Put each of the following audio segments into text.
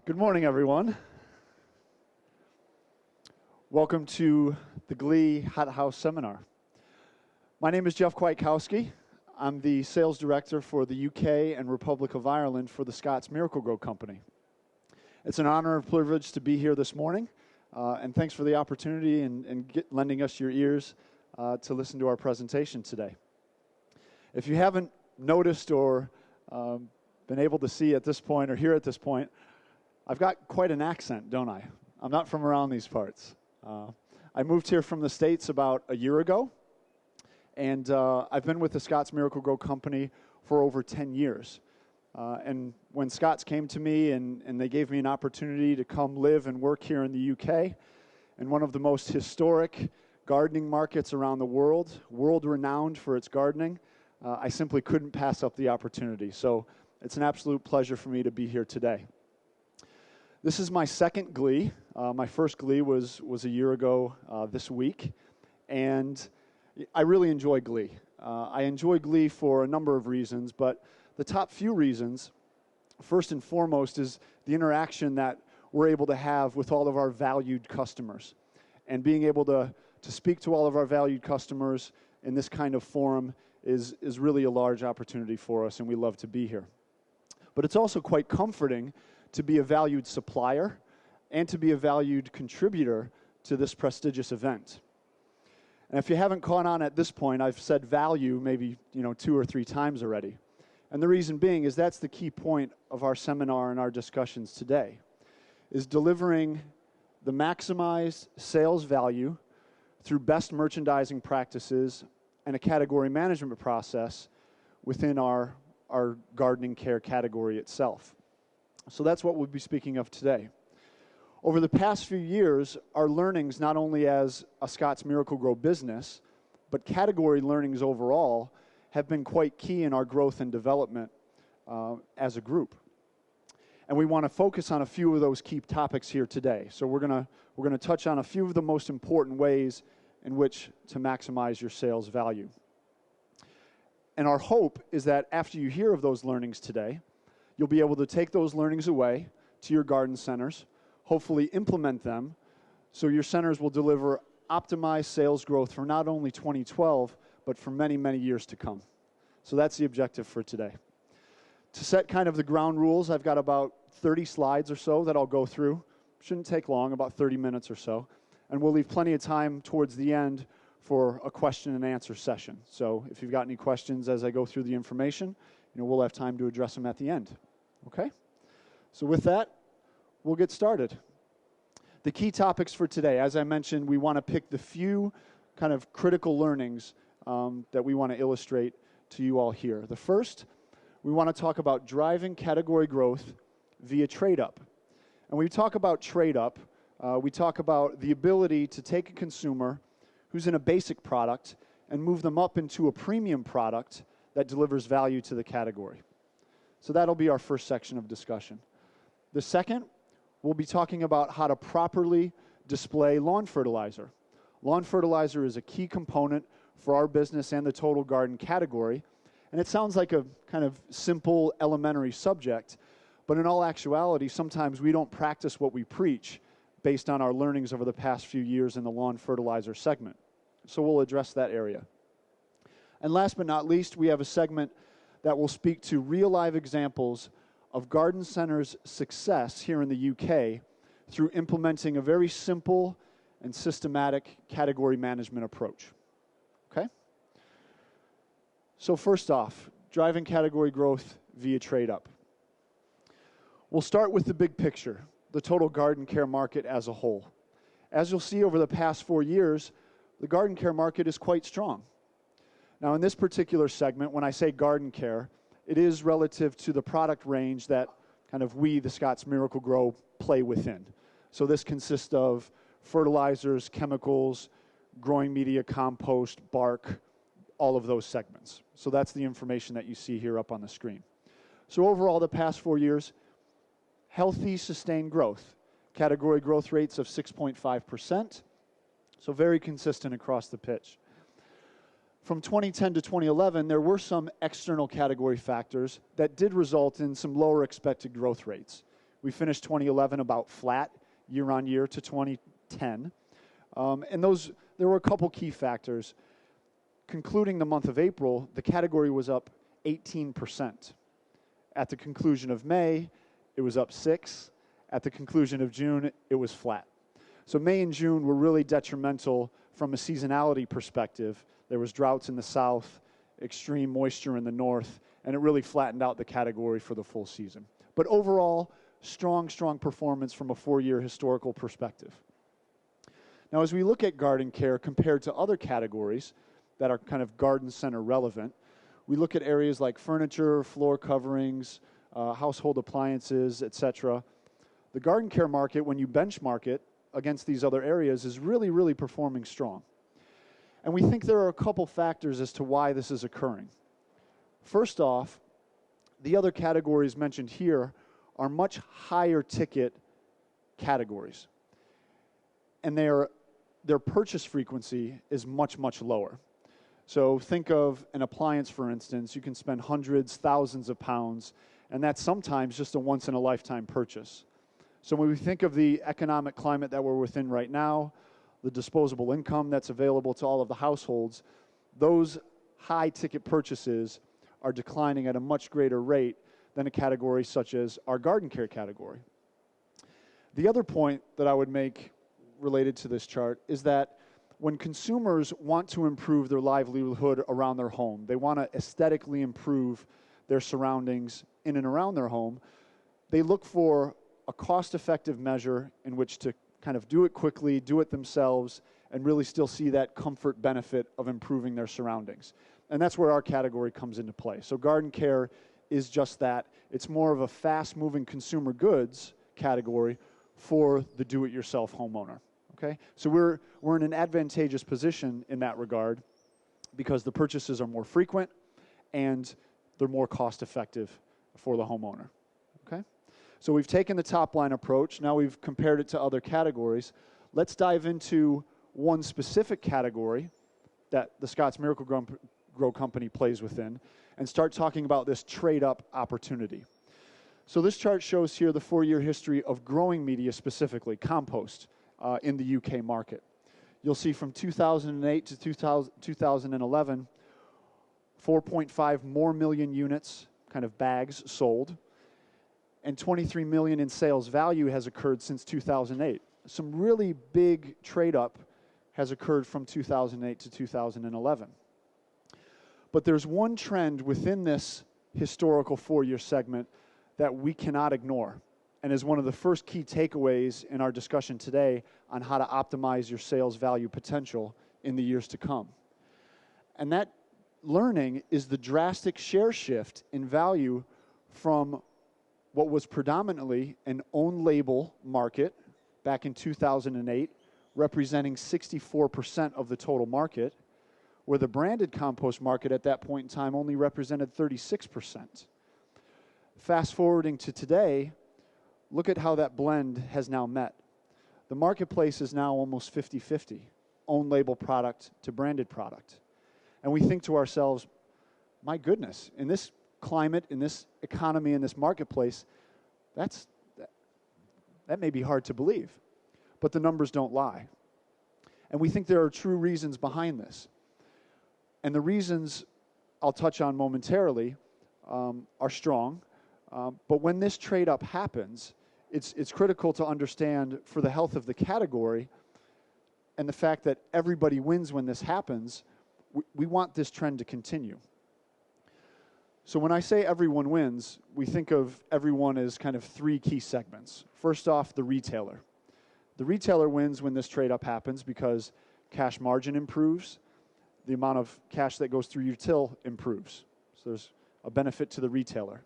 Good morning, everyone. Welcome to the Glee Hot House Seminar. My name is Jeff Kwiatkowski. I'm the sales director for the UK and Republic of Ireland for the Scott's Miracle-Gro Company. It's an honor and privilege to be here this morning, and thanks for the opportunity and lending us your ears to listen to our presentation today. If you haven't noticed or been able to see at this point or hear at this point, I've got quite an accent, don't I? I'm not from around these parts. I moved here from the States about a year ago, and I've been with the Scott's Miracle-Gro Company for over 10 years. And when Scott's came to me and they gave me an opportunity to come live and work here in the UK, in one of the most historic gardening markets around the world, world-renowned for its gardening, I simply couldn't pass up the opportunity. So it's an absolute pleasure for me to be here today. This is my second Glee. My first Glee was a year ago this week, and I really enjoy Glee. I enjoy Glee for a number of reasons, but the top few reasons, first and foremost, is the interaction that we're able to have with all of our valued customers. And being able to speak to all of our valued customers in this kind of forum is really a large opportunity for us, and we love to be here. But it's also quite comforting to be a valued supplier and to be a valued contributor to this prestigious event. And if you haven't caught on at this point, I've said value maybe 2 or 3 times already. And the reason being is that's the key point of our seminar and our discussions today, is delivering the maximized sales value through best merchandising practices and a category management process within our gardening care category itself. So that's what we'll be speaking of today. Over the past few years, our learnings, not only as a Scott's Miracle-Gro business, but category learnings overall, have been quite key in our growth and development as a group. And we want to focus on a few of those key topics here today. So we're gonna touch on a few of the most important ways in which to maximize your sales value. And our hope is that after you hear of those learnings today, you'll be able to take those learnings away to your garden centers, hopefully implement them, so your centers will deliver optimized sales growth for not only 2012, but for many, many years to come. So that's the objective for today. To set kind of the ground rules, I've got about 30 slides or so that I'll go through. Shouldn't take long, about 30 minutes or so. And we'll leave plenty of time towards the end for a question and answer session. So if you've got any questions as I go through the information, we'll have time to address them at the end. Okay? So with that, we'll get started. The key topics for today, as I mentioned, we want to pick the few kind of critical learnings that we want to illustrate to you all here. The first, we want to talk about driving category growth via trade-up. And when we talk about trade-up, we talk about the ability to take a consumer who's in a basic product and move them up into a premium product that delivers value to the category. So that'll be our first section of discussion. The second, we'll be talking about how to properly display lawn fertilizer. Lawn fertilizer is a key component for our business and the total garden category. And it sounds like a kind of simple, elementary subject, but in all actuality, sometimes we don't practice what we preach based on our learnings over the past few years in the lawn fertilizer segment. So we'll address that area. And last but not least, we have a segment that will speak to real-life examples of garden centers' success here in the UK through implementing a very simple and systematic category management approach. Okay? So first off, driving category growth via trade-up. We'll start with the big picture, the total garden care market as a whole. As you'll see over the past 4 years, the garden care market is quite strong. Now, in this particular segment, when I say garden care, it is relative to the product range that kind of we, the Scott's Miracle-Gro, play within. So this consists of fertilizers, chemicals, growing media, compost, bark, all of those segments. So that's the information that you see here up on the screen. So overall, the past 4 years, healthy, sustained growth. Category growth rates of 6.5%. So very consistent across the pitch. From 2010 to 2011, there were some external category factors that did result in some lower expected growth rates. We finished 2011 about flat year on year to 2010. And there were a couple key factors. Concluding the month of April, the category was up 18%. At the conclusion of May, it was up 6%. At the conclusion of June, it was flat. So May and June were really detrimental from a seasonality perspective. There was droughts in the south, extreme moisture in the north, and it really flattened out the category for the full season. But overall, strong performance from a 4-year historical perspective. Now, as we look at garden care compared to other categories that are kind of garden center relevant, we look at areas like furniture, floor coverings, household appliances, etc. The garden care market, when you benchmark it against these other areas, is really performing strong. And we think there are a couple factors as to why this is occurring. First off, the other categories mentioned here are much higher ticket categories. And their purchase frequency is much lower. So think of an appliance, for instance. You can spend hundreds, thousands of pounds, and that's sometimes just a once-in-a-lifetime purchase. So when we think of the economic climate that we're within right now, the disposable income that's available to all of the households, those high-ticket purchases are declining at a much greater rate than a category such as our garden care category. The other point that I would make related to this chart is that when consumers want to improve their livelihood around their home, they want to aesthetically improve their surroundings in and around their home, they look for a cost-effective measure in which to kind of do it quickly, do it themselves, and really still see that comfort benefit of improving their surroundings. And that's where our category comes into play. So garden care is just that. It's more of a fast-moving consumer goods category for the do-it-yourself homeowner. Okay? So we're in an advantageous position in that regard because the purchases are more frequent and they're more cost-effective for the homeowner. Okay? So we've taken the top-line approach. Now we've compared it to other categories. Let's dive into one specific category that the Scotts Miracle-Gro Company plays within and start talking about this trade-up opportunity. So this chart shows here the 4-year history of growing media, specifically compost, in the UK market. You'll see from 2008 to 2011, 4.5 more million units, kind of bags, sold, and 23 million in sales value has occurred since 2008. Some really big trade-up has occurred from 2008 to 2011. But there's one trend within this historical 4-year segment that we cannot ignore, and is one of the first key takeaways in our discussion today on how to optimize your sales value potential in the years to come. And that learning is the drastic share shift in value from what was predominantly an own label market back in 2008, representing 64% of the total market, where the branded compost market at that point in time only represented 36%. Fast forwarding to today, look at how that blend has now met. The marketplace is now almost 50-50, own label product to branded product. And we think to ourselves, my goodness, in this climate, in this economy, in this marketplace, that may be hard to believe. But the numbers don't lie. And we think there are true reasons behind this. And the reasons I'll touch on momentarily are strong. But when this trade-up happens, it's critical to understand for the health of the category and the fact that everybody wins when this happens, we want this trend to continue. So when I say everyone wins, we think of everyone as kind of 3 key segments. First off, the retailer. The retailer wins when this trade-up happens because cash margin improves, the amount of cash that goes through your till improves. So there's a benefit to the retailer.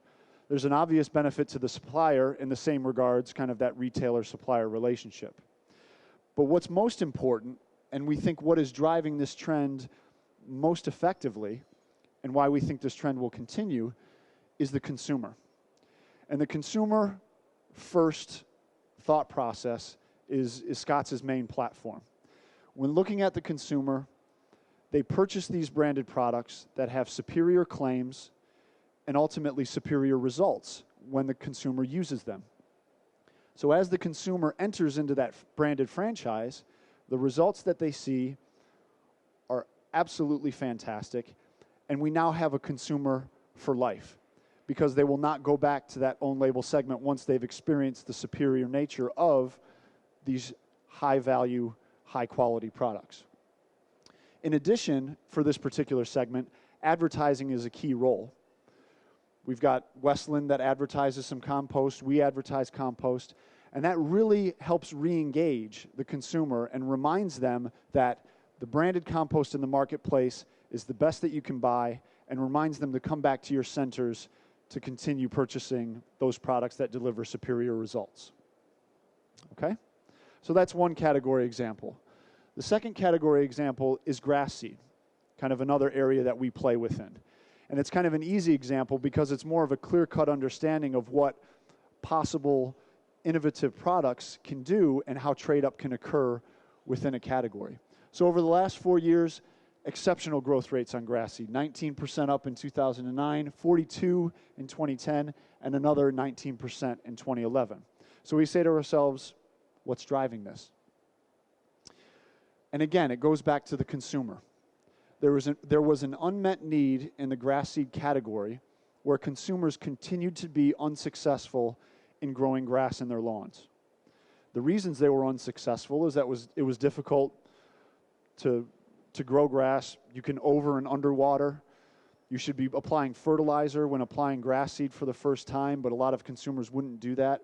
There's an obvious benefit to the supplier in the same regards, kind of that retailer-supplier relationship. But what's most important, and we think what is driving this trend most effectively, and why we think this trend will continue, is the consumer. And the consumer first thought process is Scotts' main platform. When looking at the consumer, they purchase these branded products that have superior claims and ultimately superior results when the consumer uses them. So as the consumer enters into that branded franchise, the results that they see are absolutely fantastic, and we now have a consumer for life because they will not go back to that own label segment once they've experienced the superior nature of these high value, high quality products. In addition, for this particular segment, advertising is a key role. We've got Westland that advertises some compost, we advertise compost, and that really helps re-engage the consumer and reminds them that the branded compost in the marketplace is the best that you can buy, and reminds them to come back to your centers to continue purchasing those products that deliver superior results. Okay? So that's one category example. The second category example is grass seed, kind of another area that we play within. And it's kind of an easy example because it's more of a clear-cut understanding of what possible innovative products can do and how trade-up can occur within a category. So over the last 4 years, exceptional growth rates on grass seed, 19% up in 2009, 42 in 2010, and another 19% in 2011. So we say to ourselves, what's driving this? And again, it goes back to the consumer. There was an unmet need in the grass seed category where consumers continued to be unsuccessful in growing grass in their lawns. The reasons they were unsuccessful is that it was difficult to grow grass. You can over and underwater. You should be applying fertilizer when applying grass seed for the first time, but a lot of consumers wouldn't do that.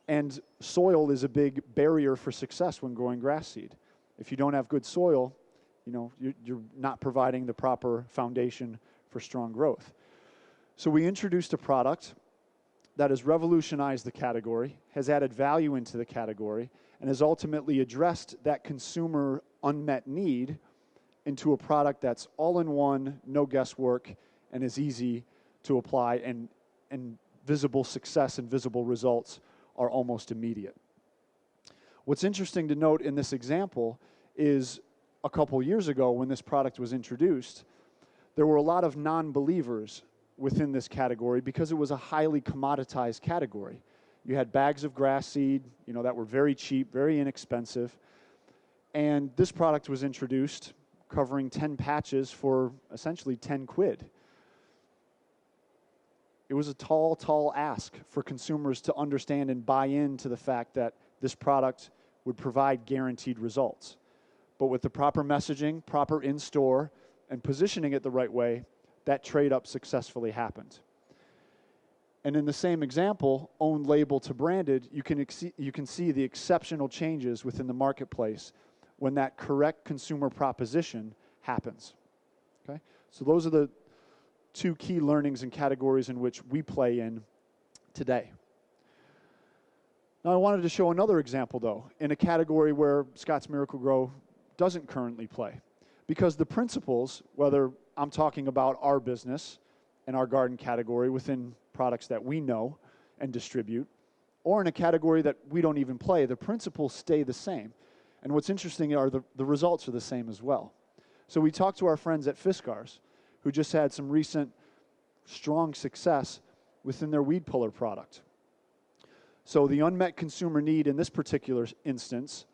And soil is a big barrier for success when growing grass seed. If you don't have good soil, you're not providing the proper foundation for strong growth. So we introduced a product that has revolutionized the category, has added value into the category, and has ultimately addressed that consumer unmet need into a product that's all-in-one, no guesswork, and is easy to apply, and visible success and visible results are almost immediate. What's interesting to note in this example is a couple years ago when this product was introduced, there were a lot of non-believers within this category because it was a highly commoditized category. You had bags of grass seed, that were very cheap, very inexpensive, and this product was introduced covering 10 patches for essentially 10 quid. It was a tall ask for consumers to understand and buy into the fact that this product would provide guaranteed results. But with the proper messaging, proper in-store, and positioning it the right way, that trade-up successfully happened. And in the same example, own label to branded, you can see the exceptional changes within the marketplace when that correct consumer proposition happens. Okay? So those are the two key learnings and categories in which we play in today. Now I wanted to show another example, though, in a category where Scotts Miracle-Gro doesn't currently play. Because the principles, whether I'm talking about our business and our garden category within products that we know and distribute, or in a category that we don't even play, the principles stay the same. And what's interesting are the results are the same as well. So we talked to our friends at Fiskars, who just had some recent strong success within their weed puller product. So the unmet consumer need in this particular instance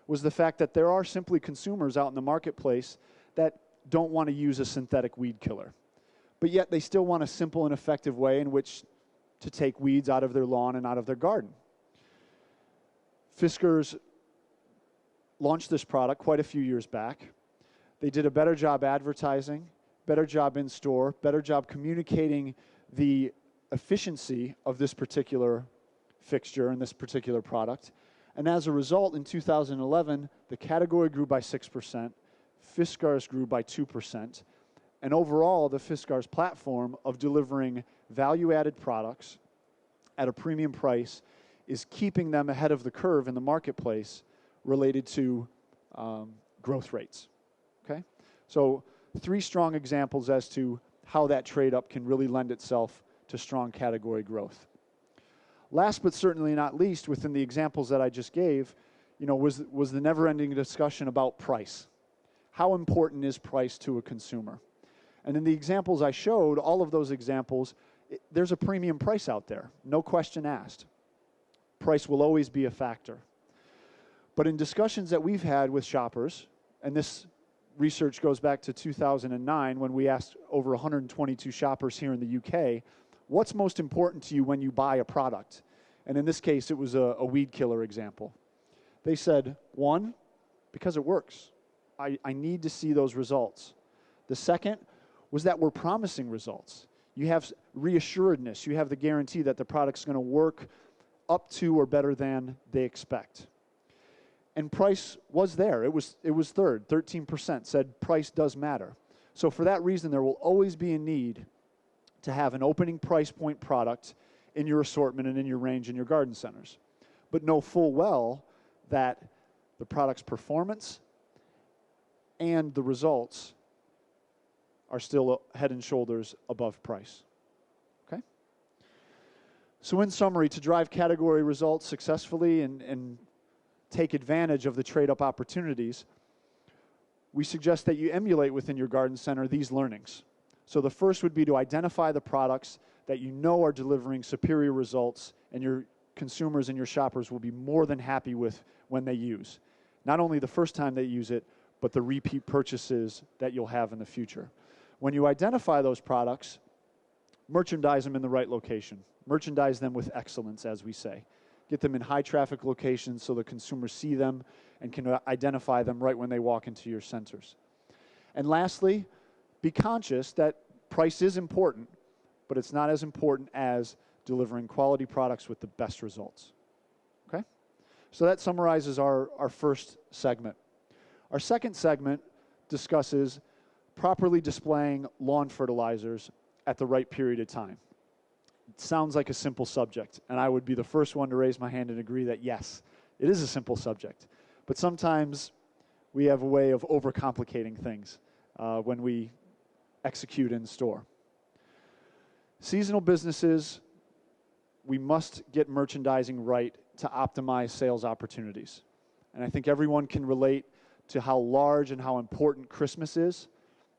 was the fact that there are simply consumers out in the marketplace that don't want to use a synthetic weed killer. But yet they still want a simple and effective way in which to take weeds out of their lawn and out of their garden. Fiskars launched this product quite a few years back. They did a better job advertising, better job in store, better job communicating the efficiency of this particular fixture and this particular product. And as a result, in 2011, the category grew by 6%, Fiskars grew by 2%, and overall, the Fiskars platform of delivering value-added products at a premium price is keeping them ahead of the curve in the marketplace related to growth rates. Okay? So 3 strong examples as to how that trade-up can really lend itself to strong category growth. Last but certainly not least, within the examples that I just gave, was the never-ending discussion about price. How important is price to a consumer? And in the examples I showed, all of those examples, there's a premium price out there, no question asked. Price will always be a factor. But in discussions that we've had with shoppers, and this research goes back to 2009 when we asked over 122 shoppers here in the UK, what's most important to you when you buy a product? And in this case, it was a weed killer example. They said, one, because it works. I need to see those results. The second was that we're promising results. You have reassuredness. You have the guarantee that the product's going to work up to or better than they expect. And price was there. It was third. 13% said price does matter. So for that reason, there will always be a need to have an opening price point product in your assortment and in your range in your garden centers. But know full well that the product's performance and the results are still head and shoulders above price. Okay? So in summary, to drive category results successfully and take advantage of the trade-up opportunities, we suggest that you emulate within your garden center these learnings. So the first would be to identify the products that you know are delivering superior results and your consumers and your shoppers will be more than happy with when they use. Not only the first time they use it, but the repeat purchases that you'll have in the future. When you identify those products, merchandise them in the right location. Merchandise them with excellence, as we say. Get them in high traffic locations so the consumers see them and can identify them right when they walk into your centers. And lastly, be conscious that price is important, but it's not as important as delivering quality products with the best results. Okay? So that summarizes our first segment. Our second segment discusses properly displaying lawn fertilizers at the right period of time. It sounds like a simple subject, and I would be the first one to raise my hand and agree that yes, it is a simple subject. But sometimes we have a way of overcomplicating things when we execute in store. Seasonal businesses, we must get merchandising right to optimize sales opportunities. And I think everyone can relate to how large and how important Christmas is,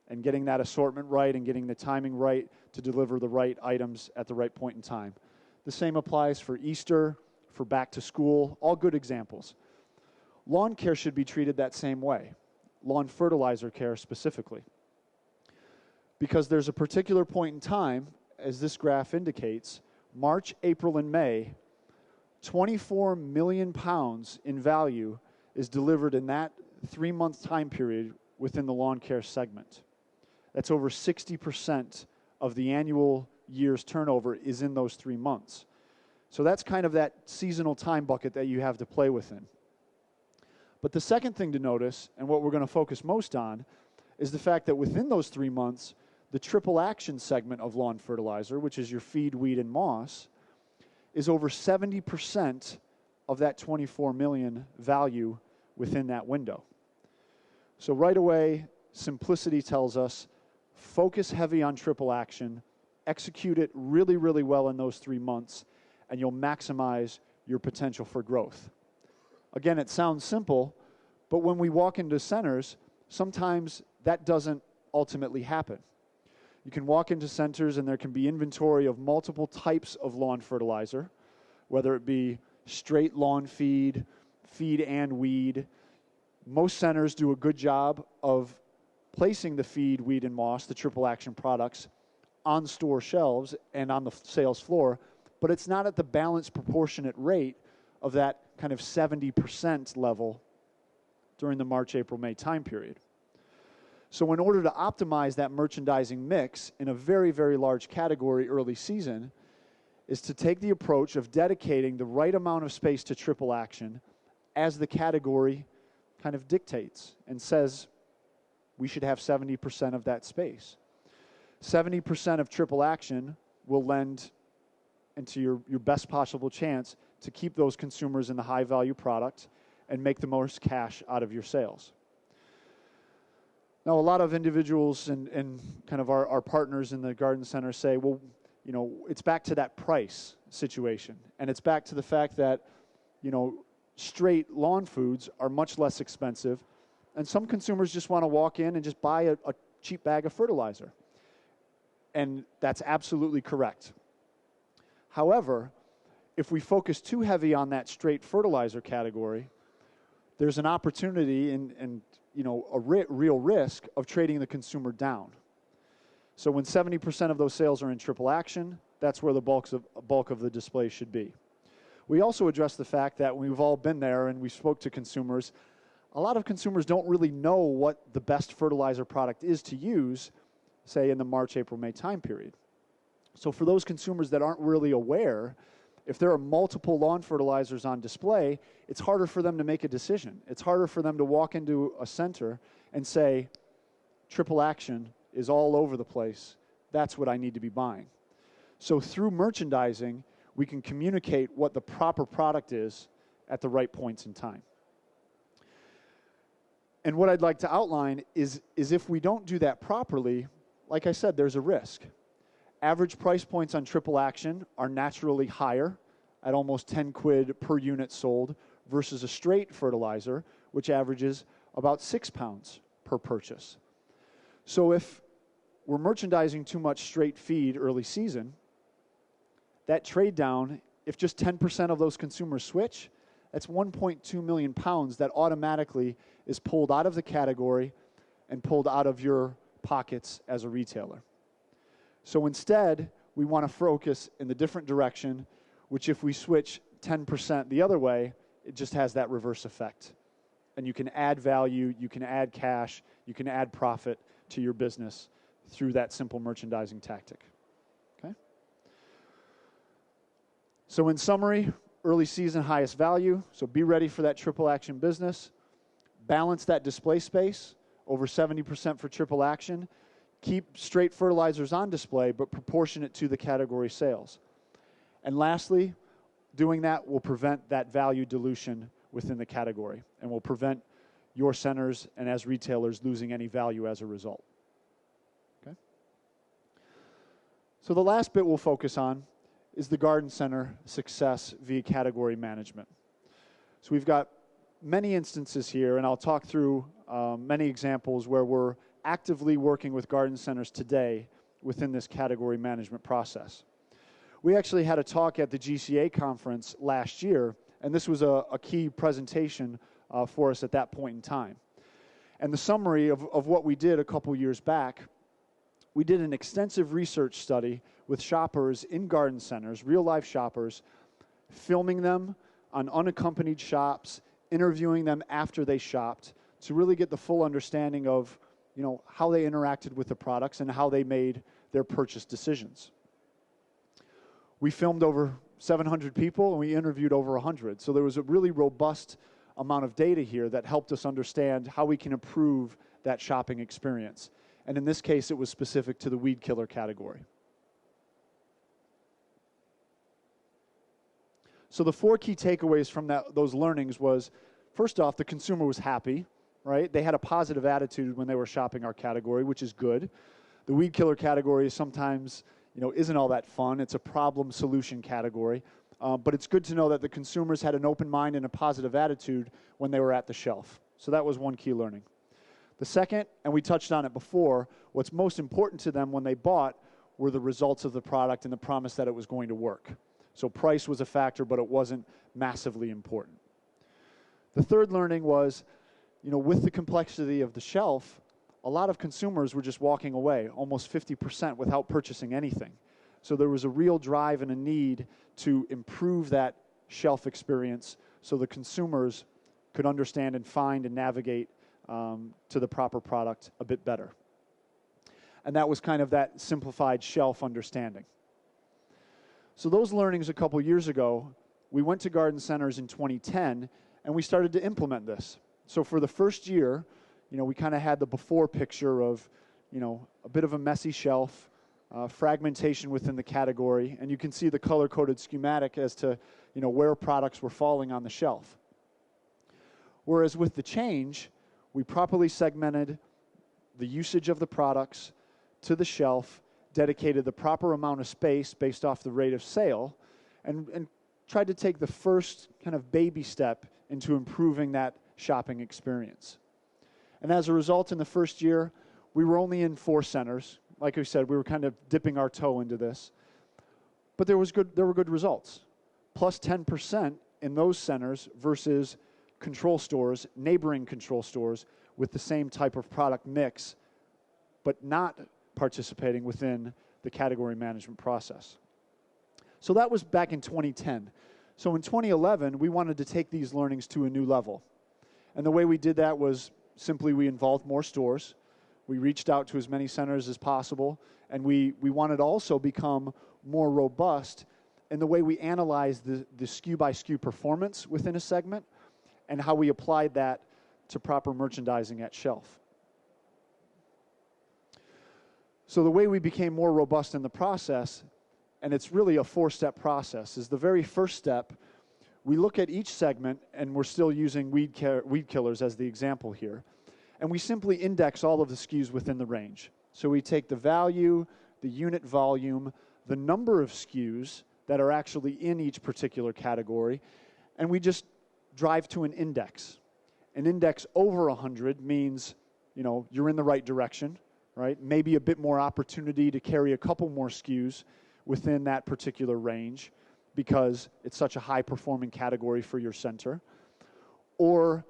and getting that assortment right and getting the timing right to deliver the right items at the right point in time. The same applies for Easter, for back to school, all good examples. Lawn care should be treated that same way, lawn fertilizer care specifically. Because there's a particular point in time, as this graph indicates, March, April, and May, 24 million pounds in value is delivered in that 3-month time period within the lawn care segment. That's over 60% of the annual year's turnover is in those 3 months. So that's kind of that seasonal time bucket that you have to play within. But the second thing to notice, and what we're going to focus most on, is the fact that within those 3 months, the triple action segment of lawn fertilizer, which is your feed, weed, and moss, is over 70% of that 24 million value within that window. So right away, simplicity tells us, focus heavy on triple action, execute it really, really well in those 3 months, and you'll maximize your potential for growth. Again, it sounds simple, but when we walk into centers, sometimes that doesn't ultimately happen. You can walk into centers and there can be inventory of multiple types of lawn fertilizer, whether it be straight lawn feed, feed and weed. Most centers do a good job of placing the feed, weed, and moss, the triple action products, on store shelves and on the sales floor, but it's not at the balanced proportionate rate of that kind of 70% level during the March, April, May time period. So in order to optimize that merchandising mix in a very, very large category early season is to take the approach of dedicating the right amount of space to triple action as the category kind of dictates and says we should have 70% of that space. 70% of triple action will lend into your best possible chance to keep those consumers in the high value product and make the most cash out of your sales. Now, a lot of individuals and kind of our partners in the garden center say, well, you know, it's back to that price situation. And it's back to the fact that, you know, straight lawn foods are much less expensive. And some consumers just want to walk in and just buy a cheap bag of fertilizer. And that's absolutely correct. However, if we focus too heavy on that straight fertilizer category, there's an opportunity and a real risk of trading the consumer down. So when 70% of those sales are in triple action, that's where the bulk of the display should be. We also address the fact that we've all been there and we spoke to consumers. A lot of consumers don't really know what the best fertilizer product is to use, say in the March, April, May time period. So for those consumers that aren't really aware, if there are multiple lawn fertilizers on display, it's harder for them to make a decision. It's harder for them to walk into a center and say, triple action is all over the place. That's what I need to be buying. So through merchandising, we can communicate what the proper product is at the right points in time. And what I'd like to outline is if we don't do that properly, like I said, there's a risk. Average price points on triple action are naturally higher at almost 10 quid per unit sold versus a straight fertilizer, which averages about 6 pounds per purchase. So if we're merchandising too much straight feed early season, that trade down, if just 10% of those consumers switch, that's 1.2 million pounds that automatically is pulled out of the category and pulled out of your pockets as a retailer. So instead, we want to focus in the different direction, which if we switch 10% the other way, it just has that reverse effect. And you can add value, you can add cash, you can add profit to your business through that simple merchandising tactic. Okay? So in summary, early season highest value, so be ready for that triple action business. Balance that display space, over 70% for triple action. Keep straight fertilizers on display, but proportion it to the category sales. And lastly, doing that will prevent that value dilution within the category and will prevent your centers and as retailers losing any value as a result. Okay? So the last bit we'll focus on is the garden center success via category management. So we've got many instances here, and I'll talk through many examples where we're actively working with garden centers today within this category management process. We actually had a talk at the GCA conference last year, and this was a key presentation for us at that point in time. And the summary of what we did a couple years back, we did an extensive research study with shoppers in garden centers, real-life shoppers, filming them on unaccompanied shops, interviewing them after they shopped to really get the full understanding of how they interacted with the products and how they made their purchase decisions. We filmed over 700 people and we interviewed over 100. So there was a really robust amount of data here that helped us understand how we can improve that shopping experience. And in this case, it was specific to the weed killer category. So the 4 key takeaways from those learnings was, first off, the consumer was happy, right? They had a positive attitude when they were shopping our category, which is good. The weed killer category sometimes, isn't all that fun. It's a problem solution category. But it's good to know that the consumers had an open mind and a positive attitude when they were at the shelf. So that was one key learning. The second, and we touched on it before, what's most important to them when they bought were the results of the product and the promise that it was going to work. So price was a factor, but it wasn't massively important. The third learning was, with the complexity of the shelf, a lot of consumers were just walking away, almost 50% without purchasing anything. So there was a real drive and a need to improve that shelf experience so the consumers could understand and find and navigate to the proper product a bit better. And that was kind of that simplified shelf understanding. So those learnings a couple years ago, we went to garden centers in 2010 and we started to implement this. So for the first year, we kind of had the before picture of, a bit of a messy shelf, fragmentation within the category, and you can see the color-coded schematic as to, where products were falling on the shelf. Whereas with the change, we properly segmented the usage of the products to the shelf, dedicated the proper amount of space based off the rate of sale, and tried to take the first kind of baby step into improving that shopping experience. And as a result, in the first year, we were only in 4 centers. Like I said, we were kind of dipping our toe into this. But there were good results. plus 10% in those centers versus control stores, neighboring control stores with the same type of product mix, but not participating within the category management process. So that was back in 2010. So in 2011, we wanted to take these learnings to a new level. And the way we did that was simply we involved more stores. We reached out to as many centers as possible, and we wanted to also become more robust in the way we analyzed the SKU by SKU performance within a segment and how we applied that to proper merchandising at shelf. So the way we became more robust in the process, and it's really a 4-step process, is the very first step, we look at each segment, and we're still using weed killers as the example here, and we simply index all of the SKUs within the range. So we take the value, the unit volume, the number of SKUs that are actually in each particular category, and we just drive to an index. An index over 100 means, you're in the right direction, right? Maybe a bit more opportunity to carry a couple more SKUs within that particular range because it's such a high-performing category for your center. Or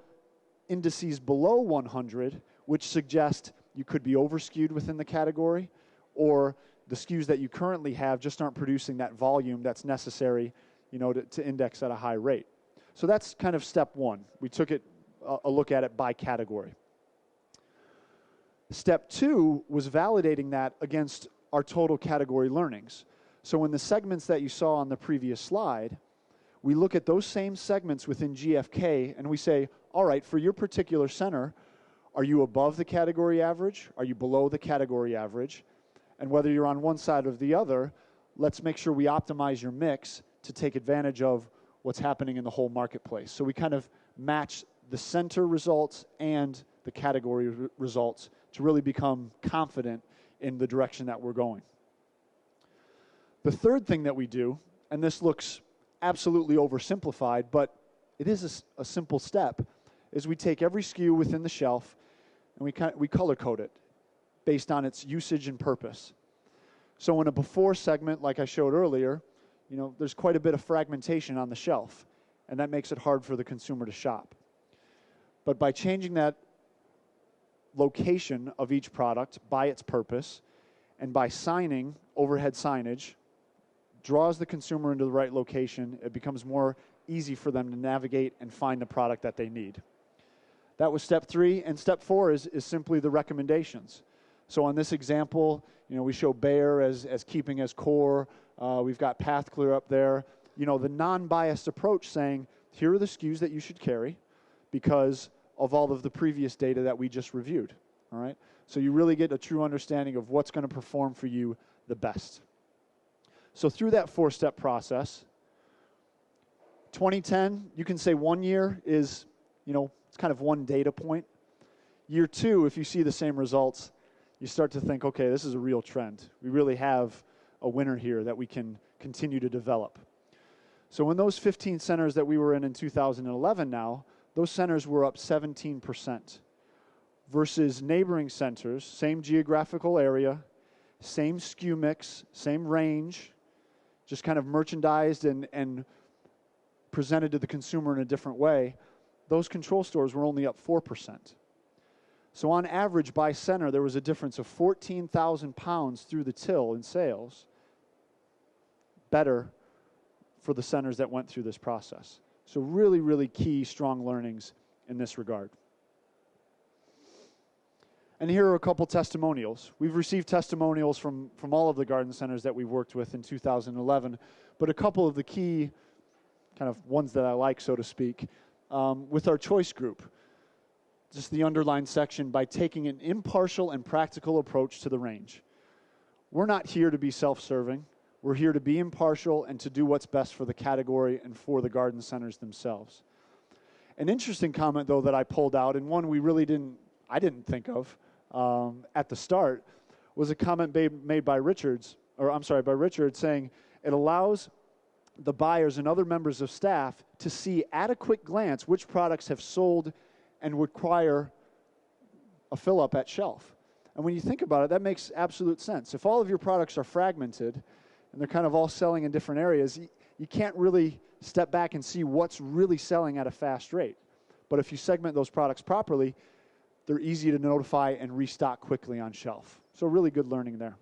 indices below 100, which suggest you could be over-skewed within the category, or the SKUs that you currently have just aren't producing that volume that's necessary, to index at a high rate. So that's kind of step one. We took a look at it by category. Step two was validating that against our total category learnings. So in the segments that you saw on the previous slide, we look at those same segments within GFK and we say, all right, for your particular center, are you above the category average? Are you below the category average? And whether you're on one side or the other, let's make sure we optimize your mix to take advantage of what's happening in the whole marketplace. So we kind of match the center results and the category results to really become confident in the direction that we're going. The third thing that we do, and this looks absolutely oversimplified, but it is a simple step, is we take every SKU within the shelf and we color code it based on its usage and purpose. So in a before segment, like I showed earlier, there's quite a bit of fragmentation on the shelf, and that makes it hard for the consumer to shop. But by changing that location of each product by its purpose, and by signing overhead signage, draws the consumer into the right location, it becomes more easy for them to navigate and find the product that they need. That was step 3, and step 4 is simply the recommendations. So on this example, we show Bayer as keeping as core. We've got Path Clear up there. The non-biased approach saying, here are the SKUs that you should carry because of all of the previous data that we just reviewed. All right? So you really get a true understanding of what's going to perform for you the best. So through that 4-step process, 2010, you can say 1 year is, it's kind of one data point. Year 2, if you see the same results, you start to think, okay, this is a real trend. We really have a winner here that we can continue to develop. So in those 15 centers that we were in 2011 now, those centers were up 17% versus neighboring centers, same geographical area, same SKU mix, same range, just kind of merchandised and presented to the consumer in a different way. Those control stores were only up 4%. So on average, by center, there was a difference of 14,000 pounds through the till in sales, better for the centers that went through this process. So really, really key, strong learnings in this regard. And here are a couple testimonials. We've received testimonials from all of the garden centers that we've worked with in 2011, but a couple of the key kind of ones that I like, so to speak, with our choice group. Just the underlined section, by taking an impartial and practical approach to the range. We're not here to be self-serving. We're here to be impartial and to do what's best for the category and for the garden centers themselves. An interesting comment, though, that I pulled out, and one I didn't think of at the start, was a comment made by Richard saying it allows the buyers and other members of staff to see at a quick glance which products have sold and require a fill-up at shelf. And when you think about it, that makes absolute sense. If all of your products are fragmented and they're kind of all selling in different areas, you can't really step back and see what's really selling at a fast rate. But if you segment those products properly, they're easy to notify and restock quickly on shelf. So really good learning there.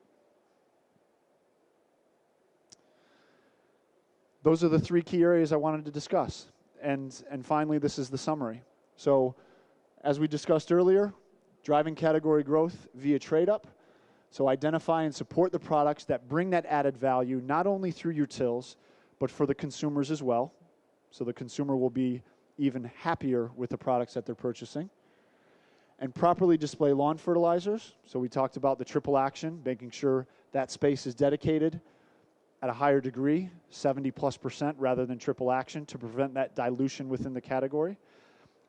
Those are the 3 key areas I wanted to discuss. And finally, this is the summary. So as we discussed earlier, driving category growth via trade-up. So identify and support the products that bring that added value, not only through your tills, but for the consumers as well. So the consumer will be even happier with the products that they're purchasing. And properly display lawn fertilizers. So we talked about the triple action, making sure that space is dedicated at a higher degree, 70+% rather than triple action, to prevent that dilution within the category.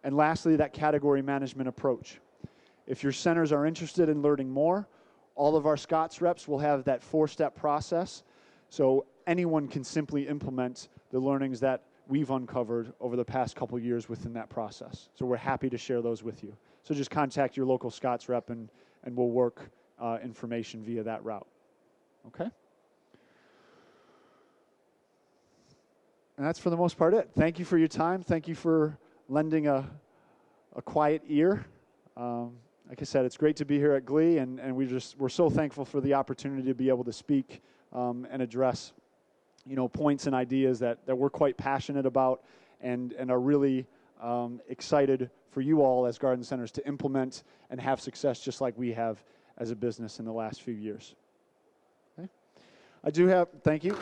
And lastly, that category management approach. If your centers are interested in learning more, all of our Scotts reps will have that 4-step process, so anyone can simply implement the learnings that we've uncovered over the past couple years within that process. So we're happy to share those with you. So just contact your local Scotts rep and we'll work information via that route. Okay? And that's for the most part it. Thank you for your time. Thank you for lending a quiet ear. Like I said, it's great to be here at Glee, and we're so thankful for the opportunity to be able to speak and address, points and ideas that we're quite passionate about and are really excited for you all as garden centers to implement and have success just like we have as a business in the last few years. Okay? Thank you.